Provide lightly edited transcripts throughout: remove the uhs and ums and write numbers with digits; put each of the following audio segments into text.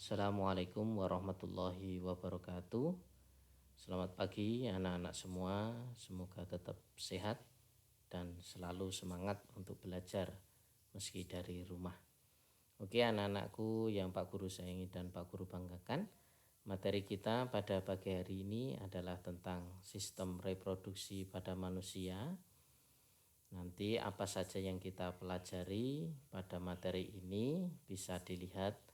Assalamualaikum warahmatullahi wabarakatuh. Selamat pagi anak-anak semua. Semoga tetap sehat dan selalu semangat untuk belajar meski dari rumah. Oke anak-anakku yang Pak Guru sayangi dan Pak Guru banggakan, materi kita pada pagi hari ini adalah tentang sistem reproduksi pada manusia. Nanti apa saja yang kita pelajari pada materi ini bisa dilihat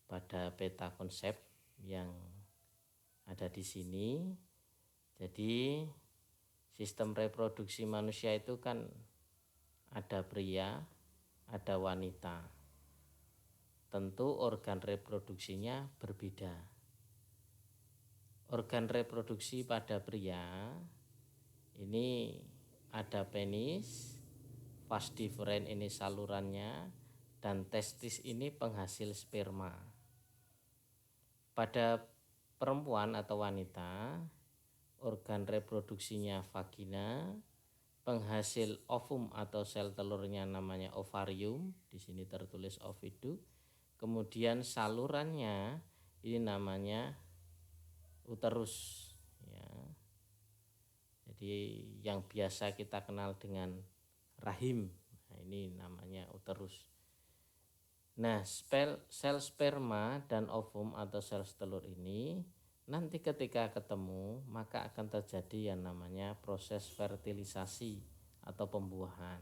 pada peta konsep yang ada di sini. Jadi sistem reproduksi manusia itu kan ada pria, ada wanita. Tentu organ reproduksinya berbeda. Organ reproduksi pada pria ini ada penis, vas deferens ini salurannya, dan testis ini penghasil sperma. Pada perempuan atau wanita, organ reproduksinya vagina, penghasil ovum atau sel telurnya namanya ovarium, di sini tertulis ovidu. Kemudian salurannya ini namanya uterus, ya. Jadi yang biasa kita kenal dengan rahim, nah ini namanya uterus. Nah, sel sperma dan ovum atau sel telur ini nanti ketika ketemu maka akan terjadi yang namanya proses fertilisasi atau pembuahan.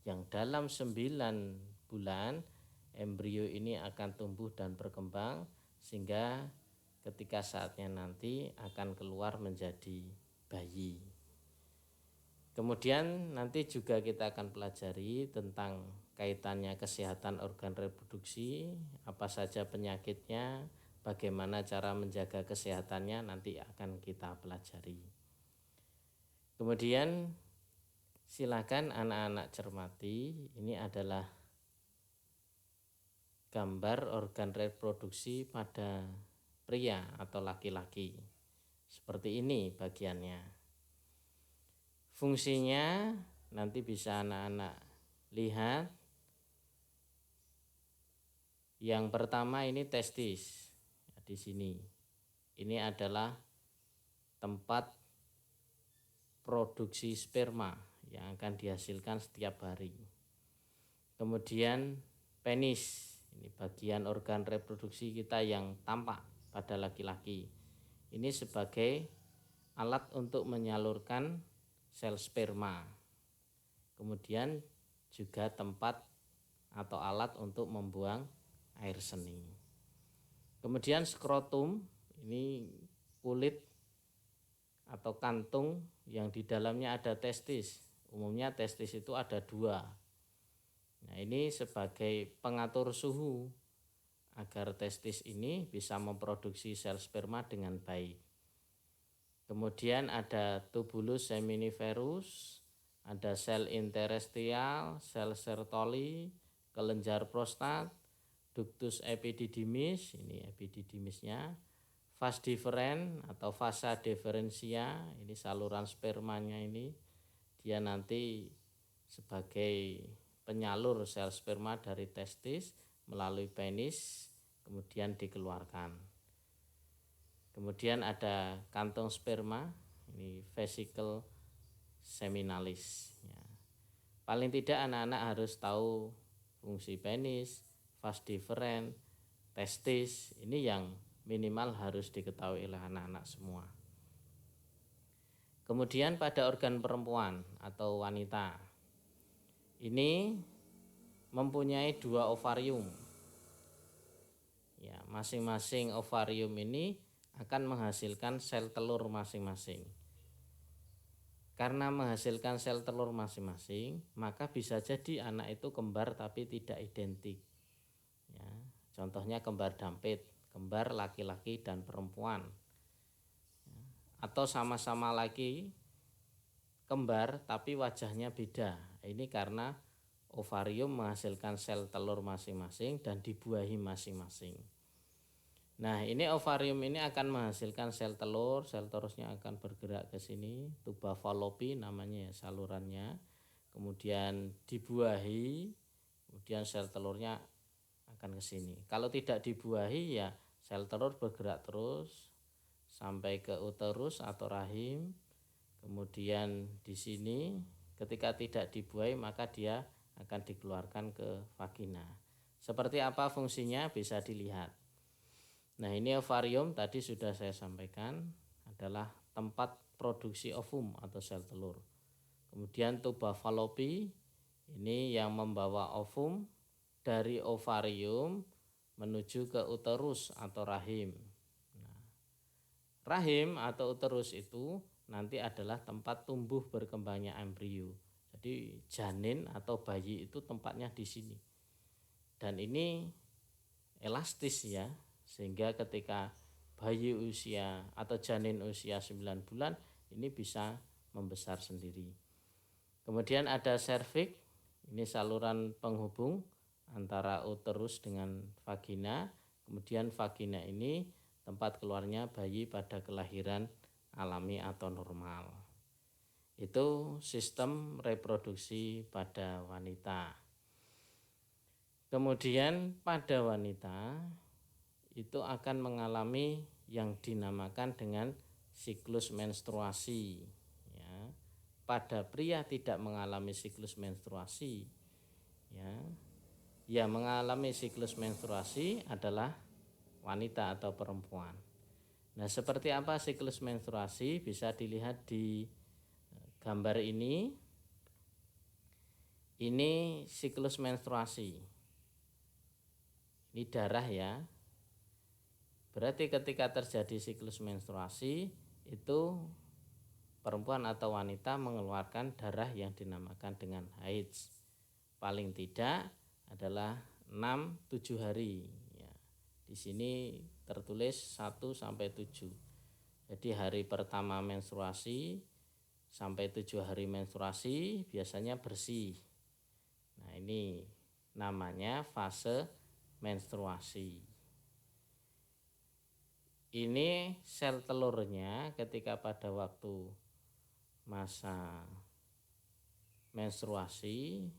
Yang dalam 9 bulan embrio ini akan tumbuh dan berkembang sehingga ketika saatnya nanti akan keluar menjadi bayi. Kemudian nanti juga kita akan pelajari tentang kaitannya kesehatan organ reproduksi, apa saja penyakitnya, bagaimana cara menjaga kesehatannya nanti akan kita pelajari. Kemudian silakan anak-anak cermati, ini adalah gambar organ reproduksi pada pria atau laki-laki. Seperti ini bagiannya. Fungsinya nanti bisa anak-anak lihat. Yang pertama ini testis. Ya, di sini. Ini adalah tempat produksi sperma yang akan dihasilkan setiap hari. Kemudian penis. Ini bagian organ reproduksi kita yang tampak pada laki-laki. Ini sebagai alat untuk menyalurkan sel sperma. Kemudian juga tempat atau alat untuk membuang air seni. Kemudian skrotum, ini kulit atau kantung yang di dalamnya ada testis. Umumnya testis itu ada 2. Nah, ini sebagai pengatur suhu agar testis ini bisa memproduksi sel sperma dengan baik. Kemudian ada tubulus seminiferus, ada sel interstitial, sel Sertoli, kelenjar prostat, ductus epididymis, ini epididymisnya, vas deferens atau vasa deferentia, ini saluran spermanya ini, dia nanti sebagai penyalur sel sperma dari testis melalui penis, kemudian dikeluarkan. Kemudian ada kantong sperma, ini vesicle seminalis. Ya. Paling tidak anak-anak harus tahu fungsi penis, vas deferens, testis. Ini yang minimal harus diketahui oleh anak-anak semua. Kemudian pada organ perempuan atau wanita, ini mempunyai 2 ovarium. Ya, masing-masing ovarium ini akan menghasilkan sel telur masing-masing. Karena menghasilkan sel telur masing-masing, maka bisa jadi anak itu kembar tapi tidak identik. Ya, contohnya kembar dampit, kembar laki-laki dan perempuan. Ya, atau sama-sama laki kembar tapi wajahnya beda. Ini karena ovarium menghasilkan sel telur masing-masing dan dibuahi masing-masing. Nah, ini ovarium ini akan menghasilkan sel telurnya akan bergerak ke sini, tuba fallopi namanya ya, salurannya. Kemudian dibuahi, kemudian sel telurnya akan ke sini. Kalau tidak dibuahi ya Sel telur bergerak terus sampai ke uterus atau rahim. Kemudian di sini ketika tidak dibuai maka dia akan dikeluarkan ke vagina. Seperti apa fungsinya bisa dilihat. Nah, ini ovarium tadi sudah saya sampaikan adalah tempat produksi ovum atau sel telur. Kemudian tuba Fallopi ini yang membawa ovum dari ovarium menuju ke uterus atau rahim. Nah, rahim atau uterus itu nanti adalah tempat tumbuh berkembangnya embrio. Jadi janin atau bayi itu tempatnya di sini. Dan ini elastis ya, sehingga ketika bayi usia atau janin usia 9 bulan ini bisa membesar sendiri. Kemudian ada serviks, ini saluran penghubung antara uterus dengan vagina. Kemudian vagina ini tempat keluarnya bayi pada kelahiran alami atau normal. Itu sistem reproduksi pada wanita. Kemudian pada wanita itu akan mengalami yang dinamakan dengan siklus menstruasi. Ya. Pada pria tidak mengalami siklus menstruasi. Ya. Yang mengalami siklus menstruasi adalah wanita atau perempuan. Nah, seperti apa siklus menstruasi bisa dilihat di gambar ini. Ini siklus menstruasi. Ini darah ya. Berarti ketika terjadi siklus menstruasi itu perempuan atau wanita mengeluarkan darah yang dinamakan dengan haid. Paling tidak adalah 6-7 hari ya. Di sini tertulis 1 sampai 7. Jadi hari pertama menstruasi sampai 7 hari menstruasi biasanya bersih. Nah, ini namanya fase menstruasi. Ini sel telurnya ketika pada waktu masa menstruasi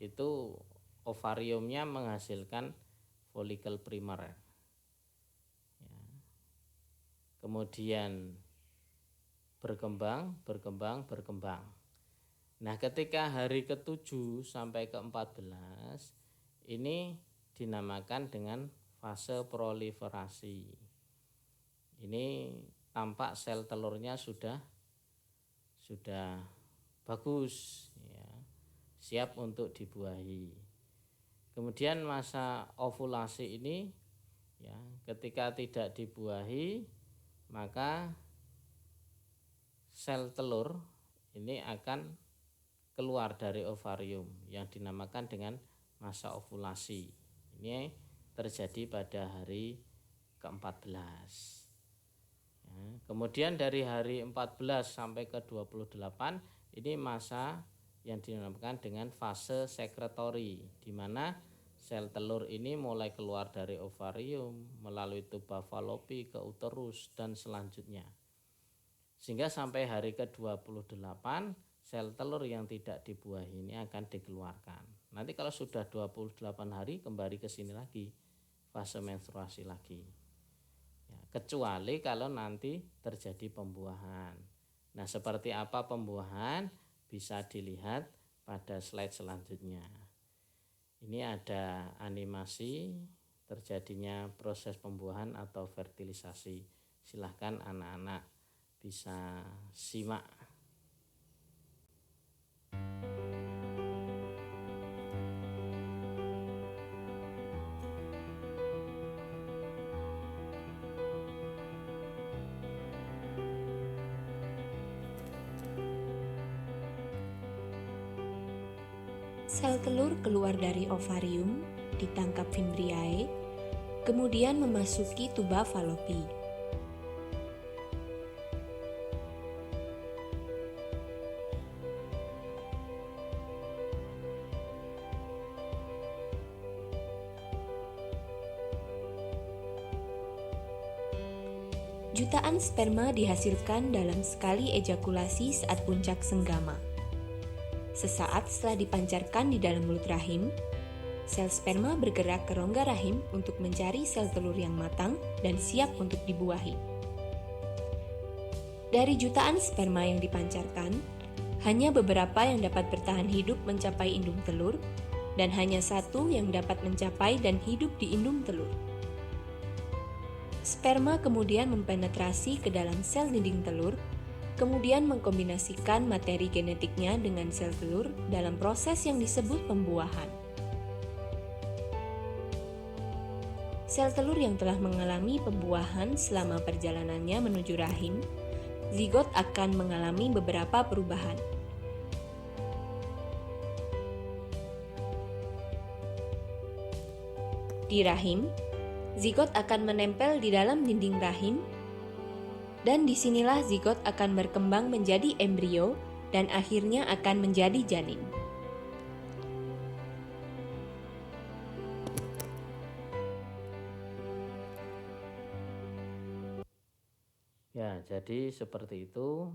itu ovariumnya menghasilkan folikel primer. Ya. Kemudian berkembang. Nah, ketika hari ke-7 sampai ke-14 ini dinamakan dengan fase proliferasi. Ini tampak sel telurnya sudah bagus ya, siap untuk dibuahi. Kemudian masa ovulasi ini ya, ketika tidak dibuahi maka sel telur ini akan keluar dari ovarium yang dinamakan dengan masa ovulasi. Ini terjadi pada hari ke-14. Ya, kemudian dari hari 14 sampai ke 28 ini masa yang dinamakan dengan fase sekretori, di mana sel telur ini mulai keluar dari ovarium melalui tuba Fallopi ke uterus dan selanjutnya. Sehingga sampai hari ke-28 sel telur yang tidak dibuahi ini akan dikeluarkan. Nanti kalau sudah 28 hari kembali ke sini lagi, fase menstruasi lagi. Ya, kecuali kalau nanti terjadi pembuahan. Nah, seperti apa pembuahan bisa dilihat pada slide selanjutnya. Ini ada animasi terjadinya proses pembuahan atau fertilisasi. Silahkan anak-anak bisa simak. Sel telur keluar dari ovarium, ditangkap fimbriae, kemudian memasuki tuba Fallopi. Jutaan sperma dihasilkan dalam sekali ejakulasi saat puncak senggama. Sesaat setelah dipancarkan di dalam mulut rahim, sel sperma bergerak ke rongga rahim untuk mencari sel telur yang matang dan siap untuk dibuahi. Dari jutaan sperma yang dipancarkan, hanya beberapa yang dapat bertahan hidup mencapai indung telur, dan hanya satu yang dapat mencapai dan hidup di indung telur. Sperma kemudian mempenetrasi ke dalam sel dinding telur, kemudian mengkombinasikan materi genetiknya dengan sel telur dalam proses yang disebut pembuahan. Sel telur yang telah mengalami pembuahan selama perjalanannya menuju rahim, zigot akan mengalami beberapa perubahan. Di rahim, zigot akan menempel di dalam dinding rahim, dan disinilah zigot akan berkembang menjadi embrio dan akhirnya akan menjadi janin. Ya, jadi seperti itu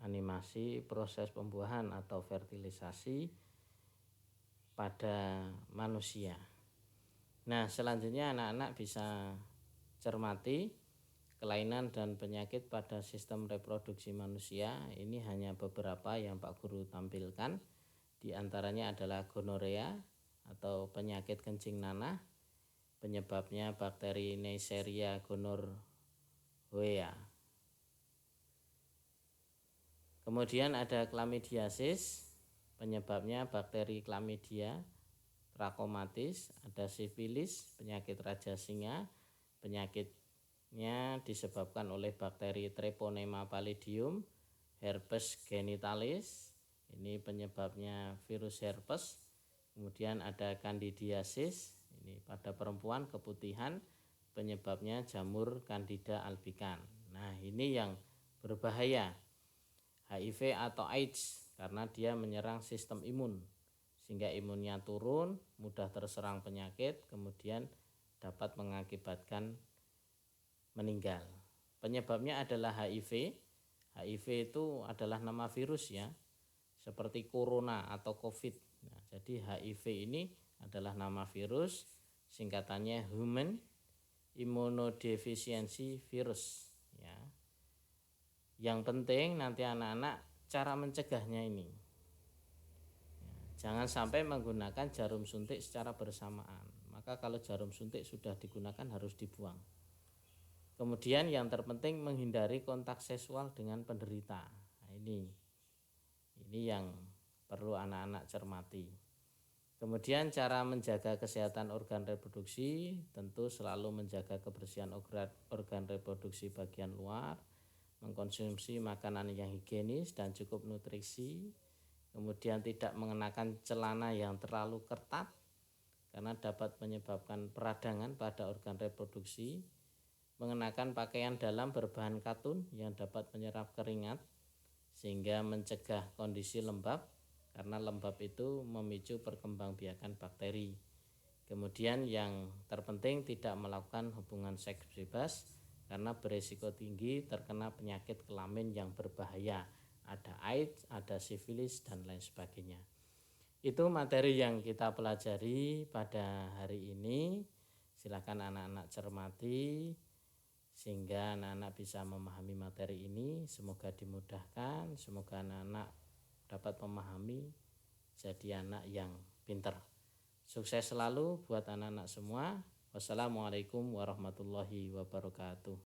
animasi proses pembuahan atau fertilisasi pada manusia. Nah, selanjutnya anak-anak bisa cermati kelainan dan penyakit pada sistem reproduksi manusia. Ini hanya beberapa yang Pak Guru tampilkan. Di antaranya adalah gonorea atau penyakit kencing nanah. Penyebabnya bakteri Neisseria gonorrhoeae. Kemudian ada chlamydiasis, penyebabnya bakteri Chlamydia trachomatis. Ada sifilis, penyakit raja singa, penyakitnya disebabkan oleh bakteri Treponema pallidum. Herpes genitalis, ini penyebabnya virus herpes. Kemudian ada candidiasis, ini pada perempuan keputihan, penyebabnya jamur Candida albicans. Nah, ini yang berbahaya. HIV atau AIDS karena dia menyerang sistem imun sehingga imunnya turun, mudah terserang penyakit, kemudian dapat mengakibatkan meninggal. Penyebabnya adalah HIV. HIV itu adalah nama virus ya, seperti corona atau COVID. Nah, jadi HIV ini adalah nama virus, singkatannya Human Immunodeficiency Virus ya. Yang penting nanti anak-anak cara mencegahnya ini. Jangan sampai menggunakan jarum suntik secara bersamaan. Maka kalau jarum suntik sudah digunakan harus dibuang. Kemudian yang terpenting menghindari kontak seksual dengan penderita. Nah, ini yang perlu anak-anak cermati. Kemudian cara menjaga kesehatan organ reproduksi, tentu selalu menjaga kebersihan organ reproduksi bagian luar, mengkonsumsi makanan yang higienis dan cukup nutrisi, kemudian tidak mengenakan celana yang terlalu ketat karena dapat menyebabkan peradangan pada organ reproduksi, mengenakan pakaian dalam berbahan katun yang dapat menyerap keringat sehingga mencegah kondisi lembab karena lembab itu memicu perkembangbiakan bakteri. Kemudian yang terpenting tidak melakukan hubungan seks bebas karena berisiko tinggi terkena penyakit kelamin yang berbahaya. Ada AIDS, ada sifilis dan lain sebagainya. Itu materi yang kita pelajari pada hari ini. Silakan anak-anak cermati sehingga anak-anak bisa memahami materi ini. Semoga dimudahkan, semoga anak-anak dapat memahami, jadi anak yang pintar. Sukses selalu buat anak-anak semua. Wassalamualaikum warahmatullahi wabarakatuh.